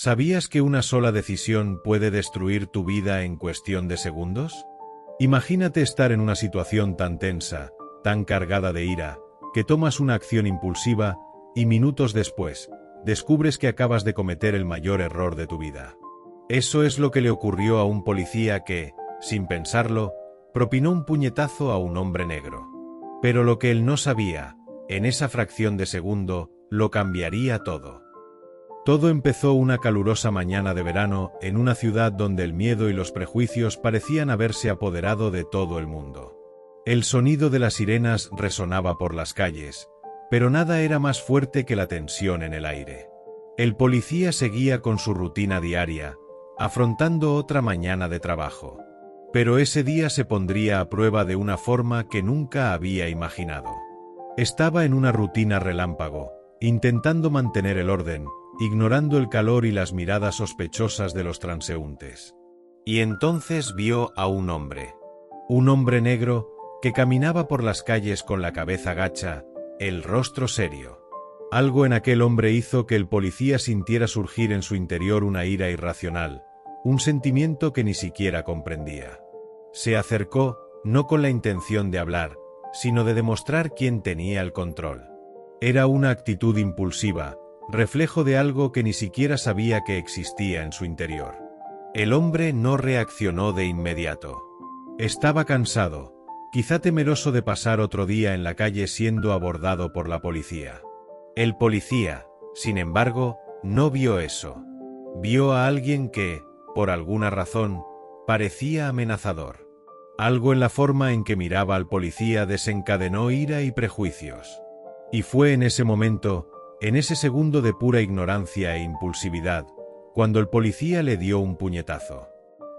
¿Sabías que una sola decisión puede destruir tu vida en cuestión de segundos? Imagínate estar en una situación tan tensa, tan cargada de ira, que tomas una acción impulsiva y minutos después, descubres que acabas de cometer el mayor error de tu vida. Eso es lo que le ocurrió a un policía que, sin pensarlo, propinó un puñetazo a un hombre negro. Pero lo que él no sabía, en esa fracción de segundo, lo cambiaría todo. Todo empezó una calurosa mañana de verano en una ciudad donde el miedo y los prejuicios parecían haberse apoderado de todo el mundo. El sonido de las sirenas resonaba por las calles, pero nada era más fuerte que la tensión en el aire. El policía seguía con su rutina diaria, afrontando otra mañana de trabajo. Pero ese día se pondría a prueba de una forma que nunca había imaginado. Estaba en una rutina relámpago, intentando mantener el orden, ignorando el calor y las miradas sospechosas de los transeúntes. Y entonces vio a un hombre negro, que caminaba por las calles con la cabeza gacha, el rostro serio. Algo en aquel hombre hizo que el policía sintiera surgir en su interior una ira irracional, un sentimiento que ni siquiera comprendía. Se acercó, no con la intención de hablar, sino de demostrar quién tenía el control. Era una actitud impulsiva, reflejo de algo que ni siquiera sabía que existía en su interior. El hombre no reaccionó de inmediato. Estaba cansado, quizá temeroso de pasar otro día en la calle siendo abordado por la policía. El policía, sin embargo, no vio eso. Vio a alguien que, por alguna razón, parecía amenazador. Algo en la forma en que miraba al policía desencadenó ira y prejuicios. Y fue en ese momento, en ese segundo de pura ignorancia e impulsividad, cuando el policía le dio un puñetazo.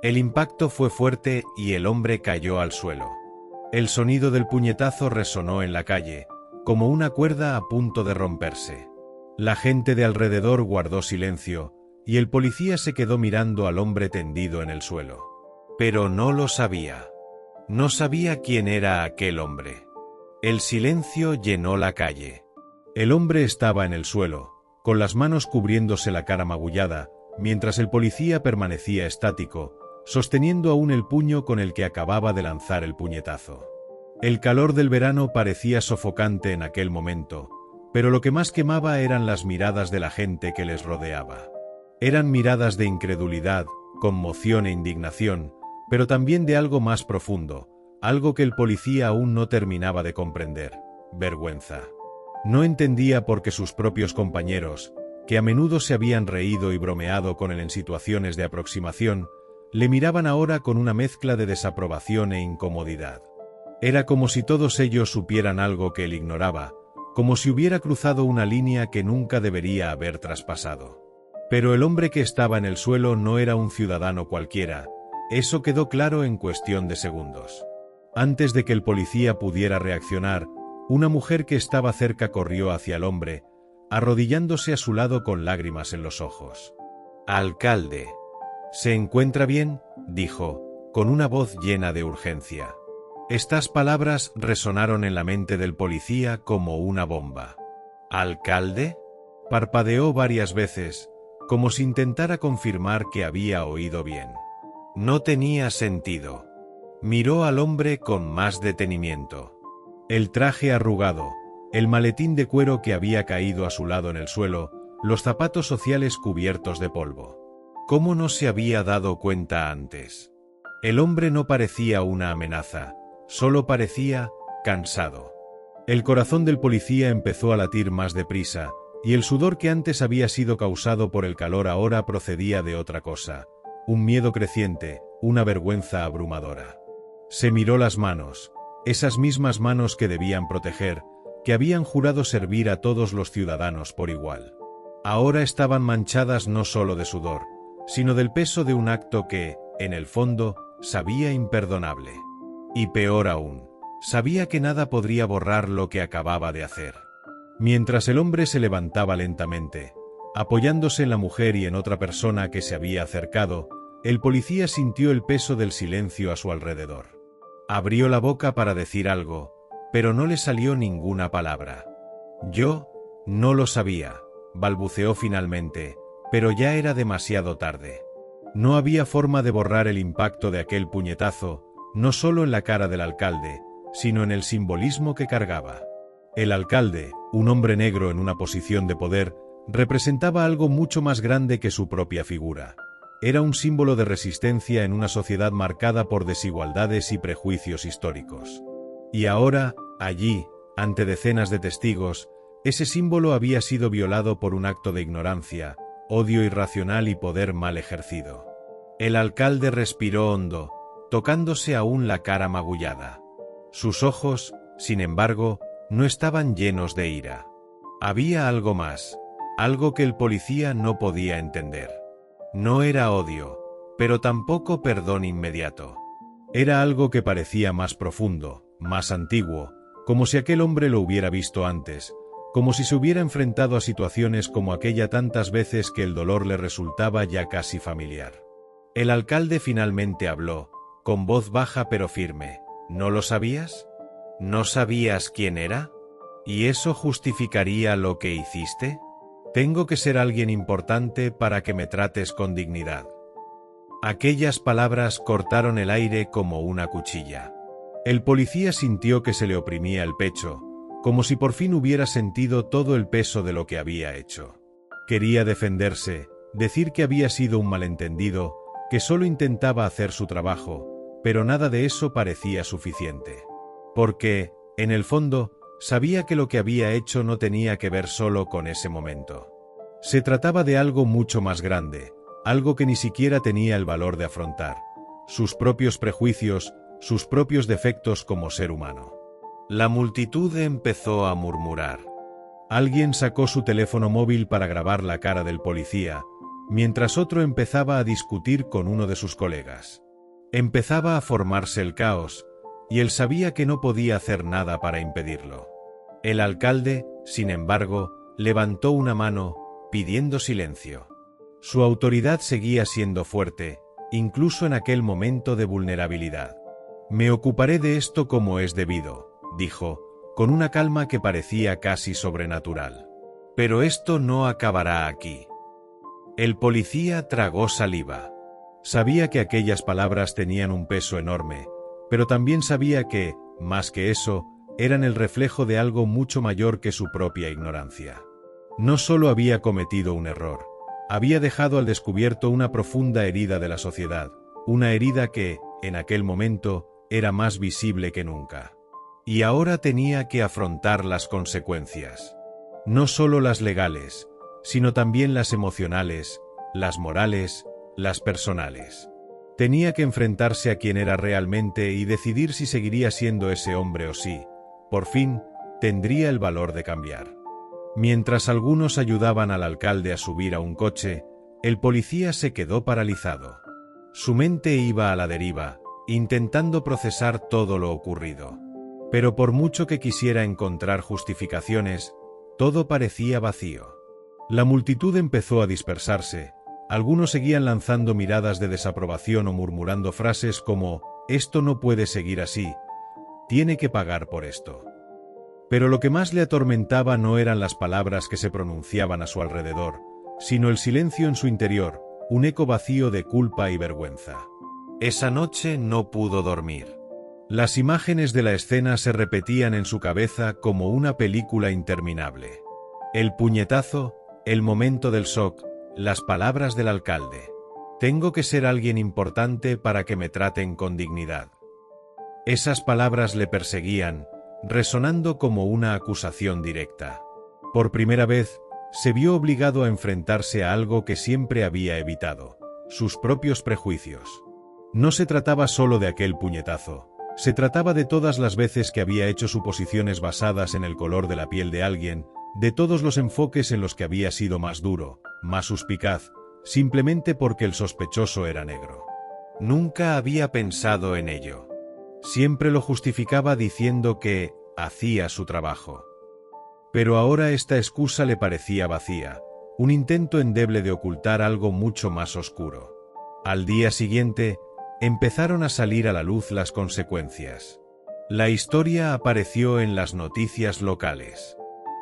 El impacto fue fuerte y el hombre cayó al suelo. El sonido del puñetazo resonó en la calle, como una cuerda a punto de romperse. La gente de alrededor guardó silencio, y el policía se quedó mirando al hombre tendido en el suelo. Pero no lo sabía. No sabía quién era aquel hombre. El silencio llenó la calle. El hombre estaba en el suelo, con las manos cubriéndose la cara magullada, mientras el policía permanecía estático, sosteniendo aún el puño con el que acababa de lanzar el puñetazo. El calor del verano parecía sofocante en aquel momento, pero lo que más quemaba eran las miradas de la gente que les rodeaba. Eran miradas de incredulidad, conmoción e indignación, pero también de algo más profundo, algo que el policía aún no terminaba de comprender: vergüenza. No entendía por qué sus propios compañeros, que a menudo se habían reído y bromeado con él en situaciones de aproximación, le miraban ahora con una mezcla de desaprobación e incomodidad. Era como si todos ellos supieran algo que él ignoraba, como si hubiera cruzado una línea que nunca debería haber traspasado. Pero el hombre que estaba en el suelo no era un ciudadano cualquiera, eso quedó claro en cuestión de segundos. Antes de que el policía pudiera reaccionar, una mujer que estaba cerca corrió hacia el hombre, arrodillándose a su lado con lágrimas en los ojos. «Alcalde». «¿Se encuentra bien?», dijo, con una voz llena de urgencia. Estas palabras resonaron en la mente del policía como una bomba. «¿Alcalde?», parpadeó varias veces, como si intentara confirmar que había oído bien. No tenía sentido. Miró al hombre con más detenimiento. El traje arrugado, el maletín de cuero que había caído a su lado en el suelo, los zapatos sociales cubiertos de polvo. ¿Cómo no se había dado cuenta antes? El hombre no parecía una amenaza, solo parecía cansado. El corazón del policía empezó a latir más deprisa, y el sudor que antes había sido causado por el calor ahora procedía de otra cosa, un miedo creciente, una vergüenza abrumadora. Se miró las manos, esas mismas manos que debían proteger, que habían jurado servir a todos los ciudadanos por igual. Ahora estaban manchadas no solo de sudor, sino del peso de un acto que, en el fondo, sabía imperdonable. Y peor aún, sabía que nada podría borrar lo que acababa de hacer. Mientras el hombre se levantaba lentamente, apoyándose en la mujer y en otra persona que se había acercado, el policía sintió el peso del silencio a su alrededor. Abrió la boca para decir algo, pero no le salió ninguna palabra. «Yo no lo sabía», balbuceó finalmente, pero ya era demasiado tarde. No había forma de borrar el impacto de aquel puñetazo, no solo en la cara del alcalde, sino en el simbolismo que cargaba. El alcalde, un hombre negro en una posición de poder, representaba algo mucho más grande que su propia figura. Era un símbolo de resistencia en una sociedad marcada por desigualdades y prejuicios históricos. Y ahora, allí, ante decenas de testigos, ese símbolo había sido violado por un acto de ignorancia, odio irracional y poder mal ejercido. El alcalde respiró hondo, tocándose aún la cara magullada. Sus ojos, sin embargo, no estaban llenos de ira. Había algo más, algo que el policía no podía entender. No era odio, pero tampoco perdón inmediato. Era algo que parecía más profundo, más antiguo, como si aquel hombre lo hubiera visto antes, como si se hubiera enfrentado a situaciones como aquella tantas veces que el dolor le resultaba ya casi familiar. El alcalde finalmente habló, con voz baja pero firme. ¿No lo sabías? ¿No sabías quién era? ¿Y eso justificaría lo que hiciste? Tengo que ser alguien importante para que me trates con dignidad. Aquellas palabras cortaron el aire como una cuchilla. El policía sintió que se le oprimía el pecho, como si por fin hubiera sentido todo el peso de lo que había hecho. Quería defenderse, decir que había sido un malentendido, que solo intentaba hacer su trabajo, pero nada de eso parecía suficiente. Porque, en el fondo, sabía que lo que había hecho no tenía que ver solo con ese momento. Se trataba de algo mucho más grande, algo que ni siquiera tenía el valor de afrontar, sus propios prejuicios, sus propios defectos como ser humano. La multitud empezó a murmurar. Alguien sacó su teléfono móvil para grabar la cara del policía, mientras otro empezaba a discutir con uno de sus colegas. Empezaba a formarse el caos, y él sabía que no podía hacer nada para impedirlo. El alcalde, sin embargo, levantó una mano, pidiendo silencio. Su autoridad seguía siendo fuerte, incluso en aquel momento de vulnerabilidad. «Me ocuparé de esto como es debido», dijo, con una calma que parecía casi sobrenatural. «Pero esto no acabará aquí». El policía tragó saliva. Sabía que aquellas palabras tenían un peso enorme, pero también sabía que, más que eso, eran el reflejo de algo mucho mayor que su propia ignorancia. No solo había cometido un error, había dejado al descubierto una profunda herida de la sociedad, una herida que, en aquel momento, era más visible que nunca. Y ahora tenía que afrontar las consecuencias. No solo las legales, sino también las emocionales, las morales, las personales. Tenía que enfrentarse a quién era realmente y decidir si seguiría siendo ese hombre o si, por fin, tendría el valor de cambiar. Mientras algunos ayudaban al alcalde a subir a un coche, el policía se quedó paralizado. Su mente iba a la deriva, intentando procesar todo lo ocurrido. Pero por mucho que quisiera encontrar justificaciones, todo parecía vacío. La multitud empezó a dispersarse, algunos seguían lanzando miradas de desaprobación o murmurando frases como «esto no puede seguir así, tiene que pagar por esto». Pero lo que más le atormentaba no eran las palabras que se pronunciaban a su alrededor, sino el silencio en su interior, un eco vacío de culpa y vergüenza. Esa noche no pudo dormir. Las imágenes de la escena se repetían en su cabeza como una película interminable. El puñetazo, el momento del shock, las palabras del alcalde. Tengo que ser alguien importante para que me traten con dignidad. Esas palabras le perseguían, resonando como una acusación directa. Por primera vez, se vio obligado a enfrentarse a algo que siempre había evitado, sus propios prejuicios. No se trataba solo de aquel puñetazo, se trataba de todas las veces que había hecho suposiciones basadas en el color de la piel de alguien, de todos los enfoques en los que había sido más duro, más suspicaz, simplemente porque el sospechoso era negro. Nunca había pensado en ello. Siempre lo justificaba diciendo que hacía su trabajo. Pero ahora esta excusa le parecía vacía, un intento endeble de ocultar algo mucho más oscuro. Al día siguiente, empezaron a salir a la luz las consecuencias. La historia apareció en las noticias locales.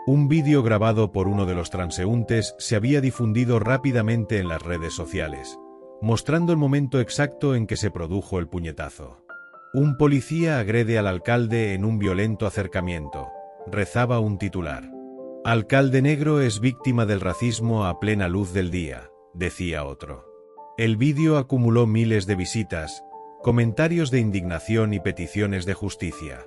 Un vídeo grabado por uno de los transeúntes se había difundido rápidamente en las redes sociales, mostrando el momento exacto en que se produjo el puñetazo. Un policía agrede al alcalde en un violento acercamiento, rezaba un titular. Alcalde negro es víctima del racismo a plena luz del día, decía otro. El vídeo acumuló miles de visitas, comentarios de indignación y peticiones de justicia.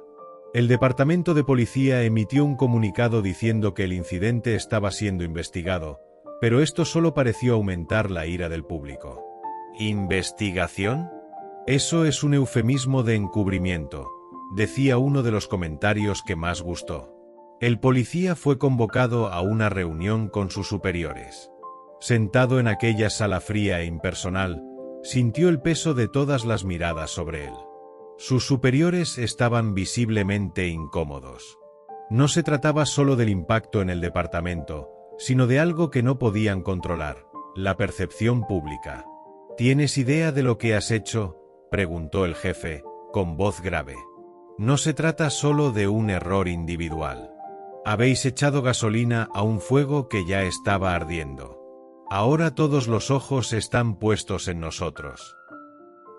El Departamento de Policía emitió un comunicado diciendo que el incidente estaba siendo investigado, pero esto solo pareció aumentar la ira del público. ¿Investigación? Eso es un eufemismo de encubrimiento, decía uno de los comentarios que más gustó. El policía fue convocado a una reunión con sus superiores. Sentado en aquella sala fría e impersonal, sintió el peso de todas las miradas sobre él. Sus superiores estaban visiblemente incómodos. No se trataba solo del impacto en el departamento, sino de algo que no podían controlar, la percepción pública. ¿Tienes idea de lo que has hecho?, preguntó el jefe, con voz grave. No se trata solo de un error individual. Habéis echado gasolina a un fuego que ya estaba ardiendo. Ahora todos los ojos están puestos en nosotros.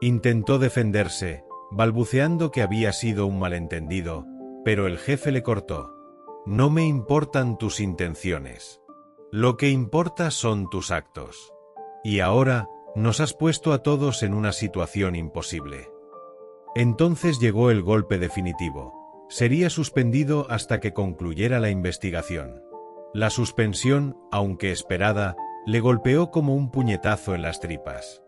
Intentó defenderse, balbuceando que había sido un malentendido, pero el jefe le cortó. No me importan tus intenciones. Lo que importa son tus actos. Y ahora, nos has puesto a todos en una situación imposible. Entonces llegó el golpe definitivo. Sería suspendido hasta que concluyera la investigación. La suspensión, aunque esperada, le golpeó como un puñetazo en las tripas.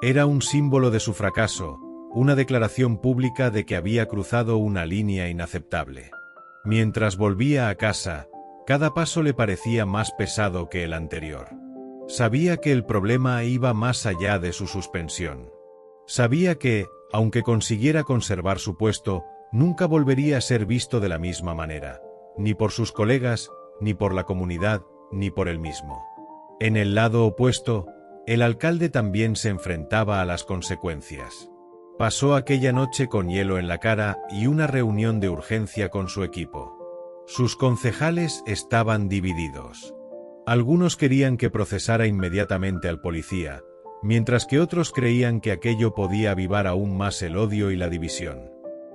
Era un símbolo de su fracaso, una declaración pública de que había cruzado una línea inaceptable. Mientras volvía a casa, cada paso le parecía más pesado que el anterior. Sabía que el problema iba más allá de su suspensión. Sabía que, aunque consiguiera conservar su puesto, nunca volvería a ser visto de la misma manera, ni por sus colegas, ni por la comunidad, ni por él mismo. En el lado opuesto, el alcalde también se enfrentaba a las consecuencias. Pasó aquella noche con hielo en la cara y una reunión de urgencia con su equipo. Sus concejales estaban divididos. Algunos querían que procesara inmediatamente al policía, mientras que otros creían que aquello podía avivar aún más el odio y la división.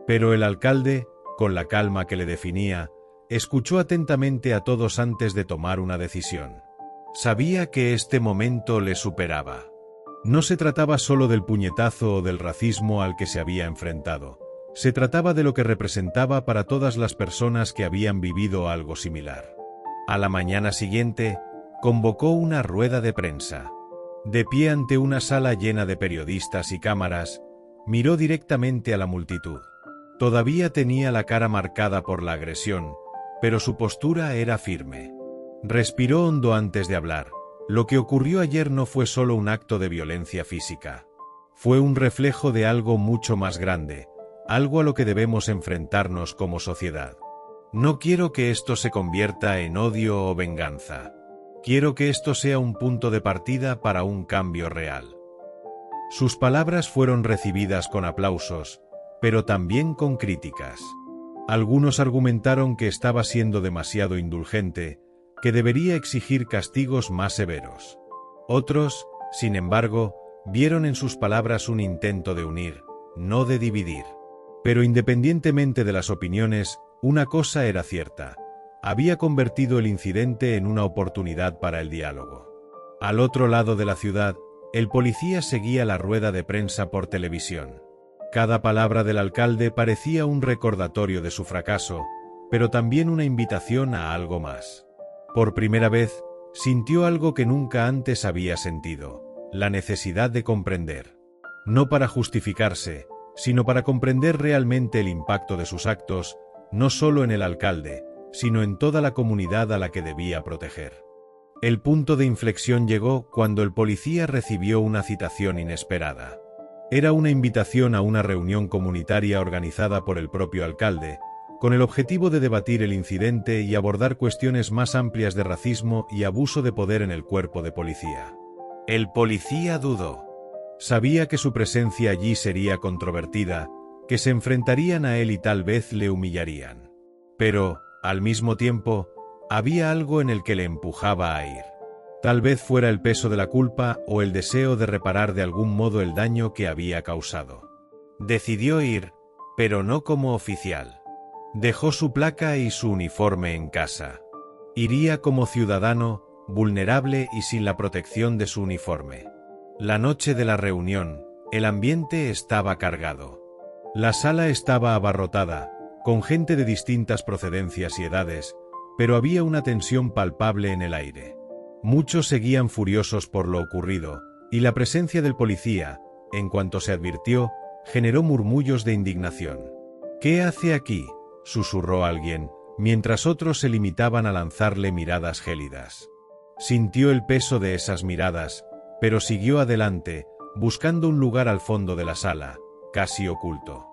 Pero el alcalde, con la calma que le definía, escuchó atentamente a todos antes de tomar una decisión. Sabía que este momento le superaba. No se trataba solo del puñetazo o del racismo al que se había enfrentado. Se trataba de lo que representaba para todas las personas que habían vivido algo similar. A la mañana siguiente, convocó una rueda de prensa. De pie ante una sala llena de periodistas y cámaras, miró directamente a la multitud. Todavía tenía la cara marcada por la agresión, pero su postura era firme. Respiró hondo antes de hablar. Lo que ocurrió ayer no fue solo un acto de violencia física. Fue un reflejo de algo mucho más grande, algo a lo que debemos enfrentarnos como sociedad. No quiero que esto se convierta en odio o venganza. Quiero que esto sea un punto de partida para un cambio real. Sus palabras fueron recibidas con aplausos, pero también con críticas. Algunos argumentaron que estaba siendo demasiado indulgente, que debería exigir castigos más severos. Otros, sin embargo, vieron en sus palabras un intento de unir, no de dividir. Pero independientemente de las opiniones, una cosa era cierta: había convertido el incidente en una oportunidad para el diálogo. Al otro lado de la ciudad, el policía seguía la rueda de prensa por televisión. Cada palabra del alcalde parecía un recordatorio de su fracaso, pero también una invitación a algo más. Por primera vez, sintió algo que nunca antes había sentido: la necesidad de comprender. No para justificarse, sino para comprender realmente el impacto de sus actos, no solo en el alcalde, sino en toda la comunidad a la que debía proteger. El punto de inflexión llegó cuando el policía recibió una citación inesperada. Era una invitación a una reunión comunitaria organizada por el propio alcalde, con el objetivo de debatir el incidente y abordar cuestiones más amplias de racismo y abuso de poder en el cuerpo de policía. El policía dudó. Sabía que su presencia allí sería controvertida, que se enfrentarían a él y tal vez le humillarían. Pero, al mismo tiempo, Había algo en el que le empujaba a ir. Tal vez fuera el peso de la culpa o el deseo de reparar de algún modo el daño que había causado. Decidió ir, pero no como oficial. Dejó su placa y su uniforme en casa. Iría como ciudadano, vulnerable y sin la protección de su uniforme. La noche de la reunión, el ambiente estaba cargado. La sala estaba abarrotada, con gente de distintas procedencias y edades, pero había una tensión palpable en el aire. Muchos seguían furiosos por lo ocurrido, y la presencia del policía, en cuanto se advirtió, generó murmullos de indignación. «¿Qué hace aquí?», susurró alguien, mientras otros se limitaban a lanzarle miradas gélidas. Sintió el peso de esas miradas, pero siguió adelante, buscando un lugar al fondo de la sala, casi oculto.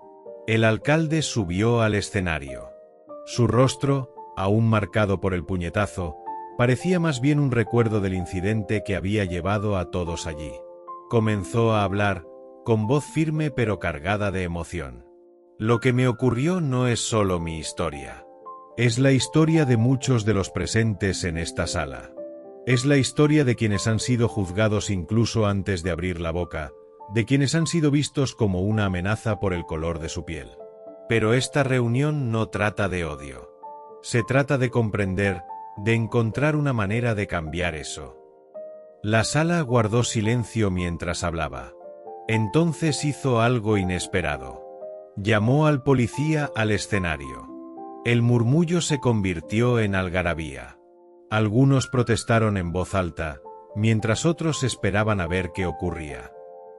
El alcalde subió al escenario. Su rostro, aún marcado por el puñetazo, parecía más bien un recuerdo del incidente que había llevado a todos allí. Comenzó a hablar, con voz firme pero cargada de emoción. «Lo que me ocurrió no es solo mi historia. Es la historia de muchos de los presentes en esta sala. Es la historia de quienes han sido juzgados incluso antes de abrir la boca, de quienes han sido vistos como una amenaza por el color de su piel. Pero esta reunión no trata de odio. Se trata de comprender, de encontrar una manera de cambiar eso». La sala guardó silencio mientras hablaba. Entonces hizo algo inesperado. Llamó al policía al escenario. El murmullo se convirtió en algarabía. Algunos protestaron en voz alta, mientras otros esperaban a ver qué ocurría.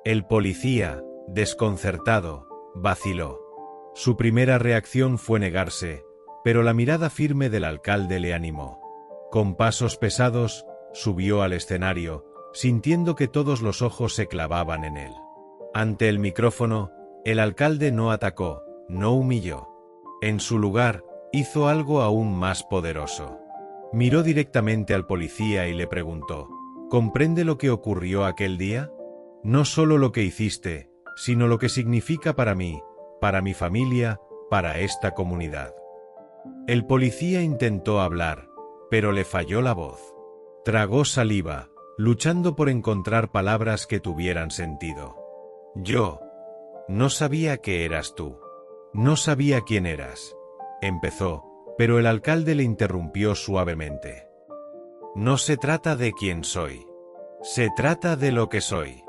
El policía, desconcertado, vaciló. Su primera reacción fue negarse, pero la mirada firme del alcalde le animó. Con pasos pesados, subió al escenario, sintiendo que todos los ojos se clavaban en él. Ante el micrófono, el alcalde no atacó, no humilló. En su lugar, hizo algo aún más poderoso. Miró directamente al policía y le preguntó: «¿Comprende lo que ocurrió aquel día? No solo lo que hiciste, sino lo que significa para mí, para mi familia, para esta comunidad». El policía intentó hablar, pero le falló la voz. Tragó saliva, luchando por encontrar palabras que tuvieran sentido. «Yo no sabía que eras tú. No sabía quién eras», empezó, pero el alcalde le interrumpió suavemente. «No se trata de quién soy. Se trata de lo que soy.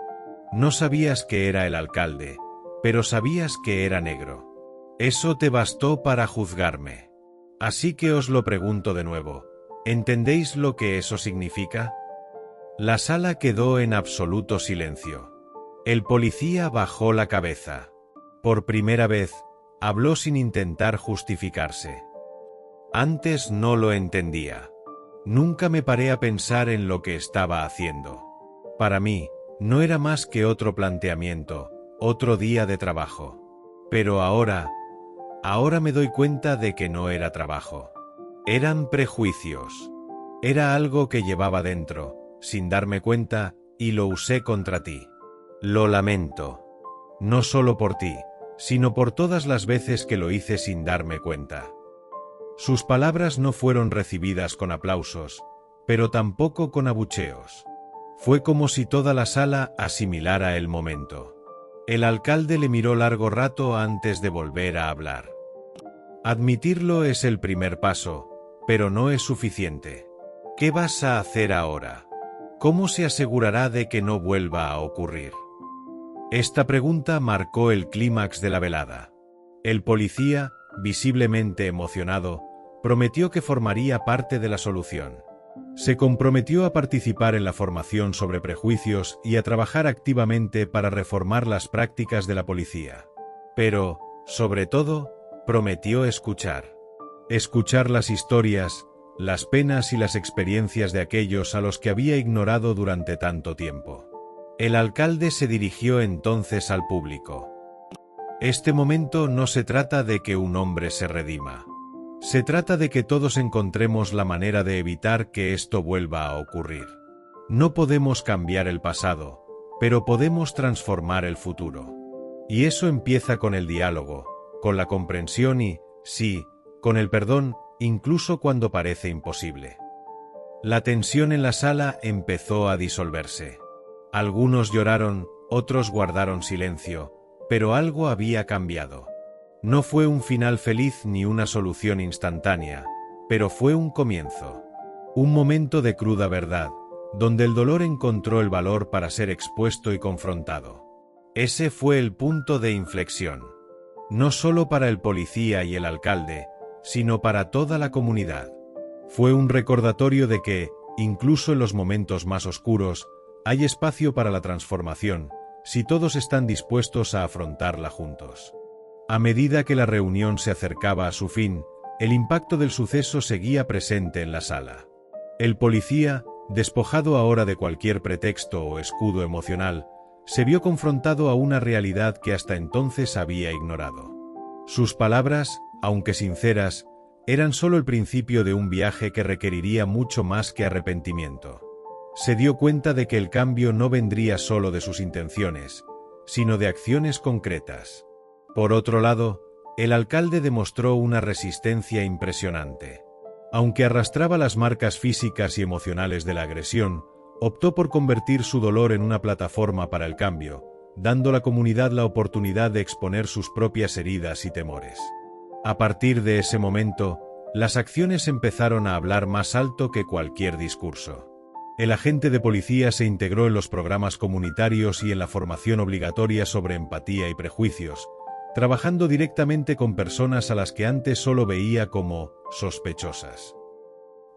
No sabías que era el alcalde, pero sabías que era negro. Eso te bastó para juzgarme. Así que os lo pregunto de nuevo, ¿entendéis lo que eso significa?». La sala quedó en absoluto silencio. El policía bajó la cabeza. Por primera vez, habló sin intentar justificarse. «Antes no lo entendía. Nunca me paré a pensar en lo que estaba haciendo. Para mí, no era más que otro planteamiento, otro día de trabajo. Pero ahora me doy cuenta de que no era trabajo. Eran prejuicios. Era algo que llevaba dentro, sin darme cuenta, y lo usé contra ti. Lo lamento. No solo por ti, sino por todas las veces que lo hice sin darme cuenta». Sus palabras no fueron recibidas con aplausos, pero tampoco con abucheos. Fue como si toda la sala asimilara el momento. El alcalde le miró largo rato antes de volver a hablar. «Admitirlo es el primer paso, pero no es suficiente. ¿Qué vas a hacer ahora? ¿Cómo se asegurará de que no vuelva a ocurrir?». Esta pregunta marcó el clímax de la velada. El policía, visiblemente emocionado, prometió que formaría parte de la solución. Se comprometió a participar en la formación sobre prejuicios y a trabajar activamente para reformar las prácticas de la policía. Pero, sobre todo, prometió escuchar. Escuchar las historias, las penas y las experiencias de aquellos a los que había ignorado durante tanto tiempo. El alcalde se dirigió entonces al público. «Este momento no se trata de que un hombre se redima. Se trata de que todos encontremos la manera de evitar que esto vuelva a ocurrir. No podemos cambiar el pasado, pero podemos transformar el futuro. Y eso empieza con el diálogo, con la comprensión y, sí, con el perdón, incluso cuando parece imposible. La tensión en la sala empezó a disolverse. Algunos lloraron, otros guardaron silencio, pero algo había cambiado. No fue un final feliz ni una solución instantánea, pero fue un comienzo. Un momento de cruda verdad, donde el dolor encontró el valor para ser expuesto y confrontado. Ese fue el punto de inflexión. No solo para el policía y el alcalde, sino para toda la comunidad. Fue un recordatorio de que, incluso en los momentos más oscuros, hay espacio para la transformación, si todos están dispuestos a afrontarla juntos. A medida que la reunión se acercaba a su fin, el impacto del suceso seguía presente en la sala. El policía, despojado ahora de cualquier pretexto o escudo emocional, se vio confrontado a una realidad que hasta entonces había ignorado. Sus palabras, aunque sinceras, eran solo el principio de un viaje que requeriría mucho más que arrepentimiento. Se dio cuenta de que el cambio no vendría solo de sus intenciones, sino de acciones concretas. Por otro lado, el alcalde demostró una resistencia impresionante. Aunque arrastraba las marcas físicas y emocionales de la agresión, optó por convertir su dolor en una plataforma para el cambio, dando a la comunidad la oportunidad de exponer sus propias heridas y temores. A partir de ese momento, las acciones empezaron a hablar más alto que cualquier discurso. El agente de policía se integró en los programas comunitarios y en la formación obligatoria sobre empatía y prejuicios, trabajando directamente con personas a las que antes solo veía como sospechosas.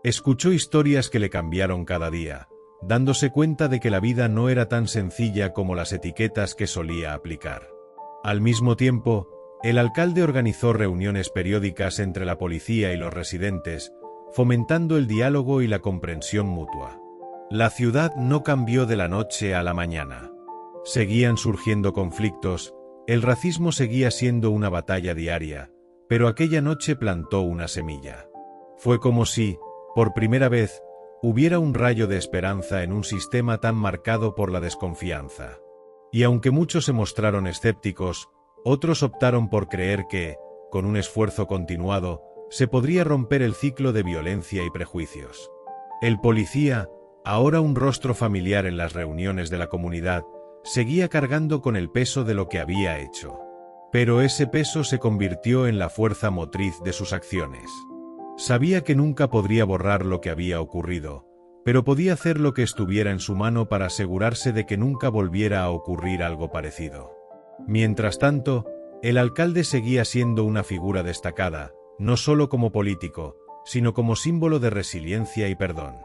Escuchó historias que le cambiaron cada día, dándose cuenta de que la vida no era tan sencilla como las etiquetas que solía aplicar. Al mismo tiempo, el alcalde organizó reuniones periódicas entre la policía y los residentes, fomentando el diálogo y la comprensión mutua. La ciudad no cambió de la noche a la mañana. Seguían surgiendo conflictos, el racismo seguía siendo una batalla diaria, pero aquella noche plantó una semilla. Fue como si, por primera vez, hubiera un rayo de esperanza en un sistema tan marcado por la desconfianza. Y aunque muchos se mostraron escépticos, otros optaron por creer que, con un esfuerzo continuado, se podría romper el ciclo de violencia y prejuicios. El policía, ahora un rostro familiar en las reuniones de la comunidad, seguía cargando con el peso de lo que había hecho. Pero ese peso se convirtió en la fuerza motriz de sus acciones. Sabía que nunca podría borrar lo que había ocurrido, pero podía hacer lo que estuviera en su mano para asegurarse de que nunca volviera a ocurrir algo parecido. Mientras tanto, el alcalde seguía siendo una figura destacada, no solo como político, sino como símbolo de resiliencia y perdón.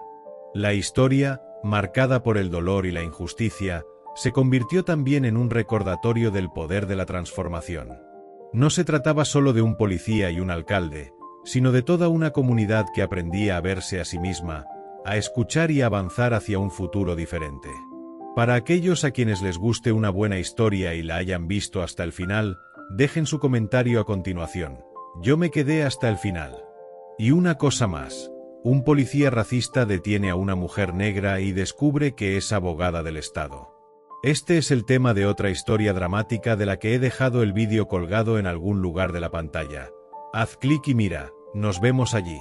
La historia, marcada por el dolor y la injusticia, se convirtió también en un recordatorio del poder de la transformación. No se trataba solo de un policía y un alcalde, sino de toda una comunidad que aprendía a verse a sí misma, a escuchar y a avanzar hacia un futuro diferente. Para aquellos a quienes les guste una buena historia y la hayan visto hasta el final, dejen su comentario a continuación. Yo me quedé hasta el final. Y una cosa más. Un policía racista detiene a una mujer negra y descubre que es abogada del Estado. Este es el tema de otra historia dramática de la que he dejado el vídeo colgado en algún lugar de la pantalla. Haz clic y mira, nos vemos allí.